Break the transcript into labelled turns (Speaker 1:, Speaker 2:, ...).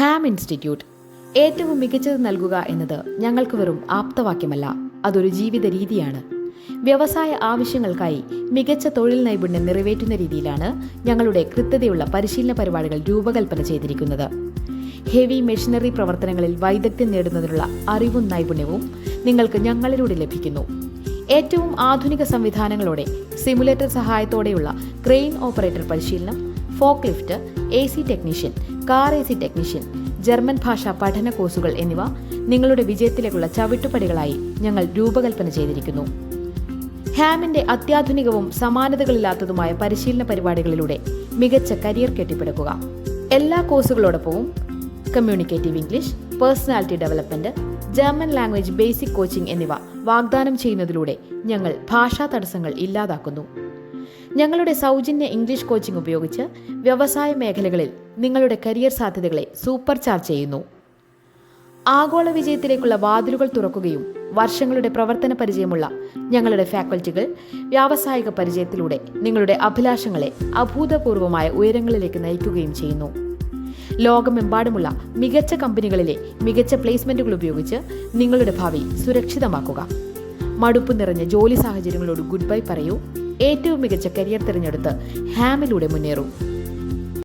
Speaker 1: Ham institute ഏറ്റവും മികച്ചത് നൽകുക എന്നത് ഞങ്ങൾക്ക് വെറും ആപ്തവാക്യമല്ല, അതൊരു ജീവിത രീതിയാണ്. വ്യവസായ ആവശ്യങ്ങൾക്കായി മികച്ച തൊഴിൽ നൈപുണ്യം നിറവേറ്റുന്ന രീതിയിലാണ് ഞങ്ങളുടെ കൃത്യതയുള്ള പരിശീലന പരിപാടികൾ രൂപകൽപ്പന ചെയ്തിരിക്കുന്നത്. ഹെവി മെഷീനറി പ്രവർത്തനങ്ങളിൽ വൈദഗ്ധ്യം നേടുന്നതിനുള്ള അറിവും നൈപുണ്യവും നിങ്ങൾക്ക് ഞങ്ങളിലൂടെ ലഭിക്കുന്നു. ഏറ്റവും ആധുനിക സംവിധാനങ്ങളോടെ സിമുലേറ്റർ സഹായത്തോടെയുള്ള ക്രെയിൻ ഓപ്പറേറ്റർ പരിശീലനം, folk lift, AC technician, car AC technician, German ഭാഷാ പഠന കോഴ്സുകൾ എന്നിവ നിങ്ങളുടെ വിജയത്തിലേക്കുള്ള ചവിട്ടുപടികളായി ഞങ്ങൾ രൂപകൽപ്പന ചെയ്തിരിക്കുന്നു. ഹാമിന്റെ അത്യാധുനികവും സമാനതകളില്ലാത്തതുമായ പരിശീലന പരിപാടികളിലൂടെ മികച്ച കരിയർ കെട്ടിപ്പടുക്കുക. എല്ലാ കോഴ്സുകളോടൊപ്പവും communicative English, personality development, German language basic coaching എന്നിവ വാഗ്ദാനം ചെയ്യുന്നതിലൂടെ ഞങ്ങൾ ഭാഷാ തടസ്സങ്ങൾ ഇല്ലാതാക്കുന്നു. ഞങ്ങളുടെ സൗജന്യ ഇംഗ്ലീഷ് കോച്ചിംഗ് ഉപയോഗിച്ച് വ്യവസായ മേഖലകളിൽ നിങ്ങളുടെ കരിയർ സാധ്യതകളെ സൂപ്പർ ചാർജ് ചെയ്യുന്നു. ആഗോള വിജയത്തിലേക്കുള്ള വാതിലുകൾ തുറക്കുകയും വർഷങ്ങളുടെ പ്രവർത്തന പരിചയമുള്ള ഞങ്ങളുടെ ഫാക്കൽറ്റികൾ വ്യാവസായിക പരിചയത്തിലൂടെ നിങ്ങളുടെ അഭിലാഷങ്ങളെ അഭൂതപൂർവമായ ഉയരങ്ങളിലേക്ക് നയിക്കുകയും ചെയ്യുന്നു. ലോകമെമ്പാടുമുള്ള മികച്ച കമ്പനികളിലെ മികച്ച പ്ലേസ്മെന്റുകൾ ഉപയോഗിച്ച് നിങ്ങളുടെ ഭാവി സുരക്ഷിതമാക്കുക. മടുപ്പ് നിറഞ്ഞ ജോലി സാഹചര്യങ്ങളോട് ഗുഡ് ബൈ പറയൂ. ഏറ്റവും മികച്ച കരിയർ തിരഞ്ഞെടുത്ത് ഹാമിലൂടെ മുന്നേറും.